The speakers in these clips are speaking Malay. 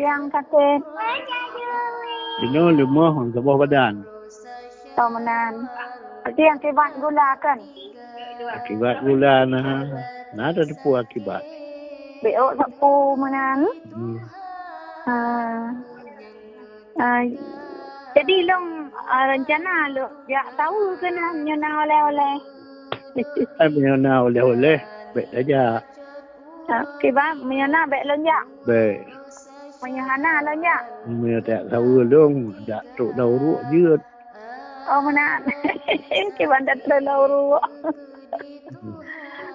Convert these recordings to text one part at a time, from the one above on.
yang sakit. Dino lemah orang sebuah badan. Tomenan. Berarti yang akibat gula kan? Akibat gula nah. Nah ada depu akibat. Beok sapu menan. Jadi long rencana lo ya tahu kena nyana oleh-oleh. Menyana oleh-oleh. Baik saja. Kiba menyana baik lo ya. Baik. Menyana lo ya. Tak tahu dong. Tak tuk dah urut je. Oh menan. Kiba tak terlalu urut.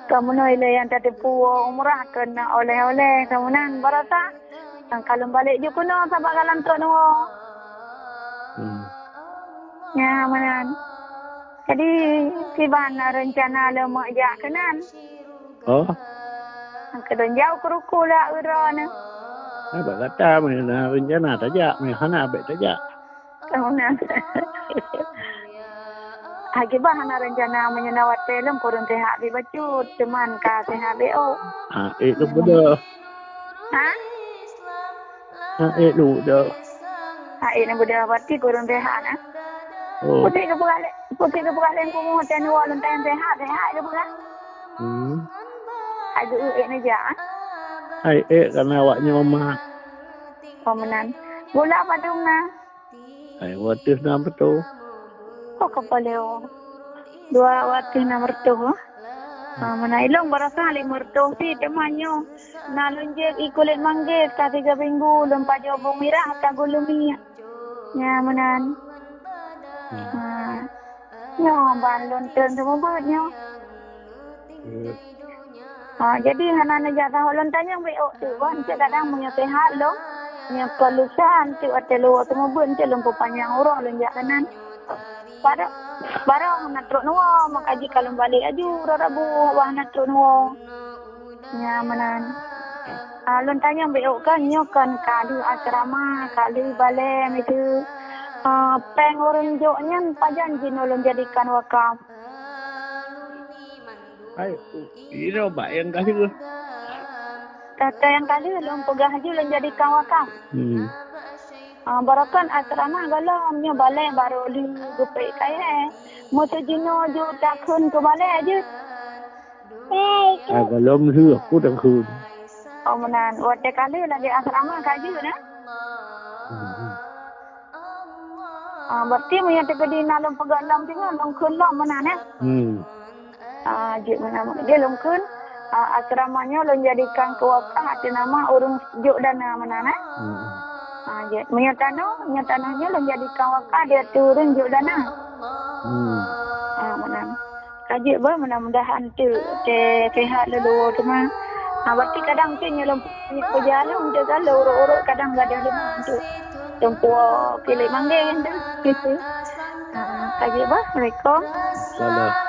Kamu nak yang tadi puas umrah kena oleh-oleh kamu nan berasa kalau balik je kuno sebab kalam tu no. Ya manan. Jadi kiban rencana le mak jak kenan. Oh. Kedon jauh keruku lah urana. Apa kata mana rencana saja, mana baik saja. Kamu nan. Akibat hana rencana menyenawat telem kurun sehat di bacut cuman ka sehat beo. Itu betul. Itu dah. Ini betul berarti kurun sehat Oh. Putih ke bukan kumu tenu walun tan sehat ke bukan. Ada ni je Karena awaknya omah. Pemenan. Gula padung na. Watis na betul. Oh kapaleo. Dua watis na mertu. Mana ilong berasa li mertu si temanyo. Nalunjek ikulit manggis ka 3 minggu lompat jobong mirah ka gulumi. Ya menan. Ya balon ten semua banyak. Jadi hana jaga holon tanya beo tu kan kadang punya sehat lo. Nya kelusan tu atelo semua bun celung panjang urang lonjak kanan. Barang nak truk nuwa makaji kalau balik aju rabu wah nak truk nuwa. Ya manan. Lon tanya beo kan nyokan kali asrama kali balem itu. Peng orang joknya pajanji nolong jadikan wakaf. Ini obat yang kasih tu. Kata yang kali belum pegah haji belum jadikan wakaf. Barakan asrama galamnya balai baru li gupai kaya. Masa jino jo takun ke balai aja. Galam tu aku dah kun. Oh menan, waktu kali lagi asrama kaji na. Berarti punya tegadi nalong pegalam tinggal longkun lah menan Jik mana dia longkun. Asramanya lo jadikan ke wakaf hati nama urung juk dana mana tanahnya lo jadikan wakaf dia turun juk dana. Mana kaji ber mudah-mudahan tu sehat lalu cuma berarti kadang tu nyelom perjalanan dia kalau urut-urut kadang enggak ada lima tu tempuh pilih manggil gitu. Kaji ber Assalamualaikum. Salam.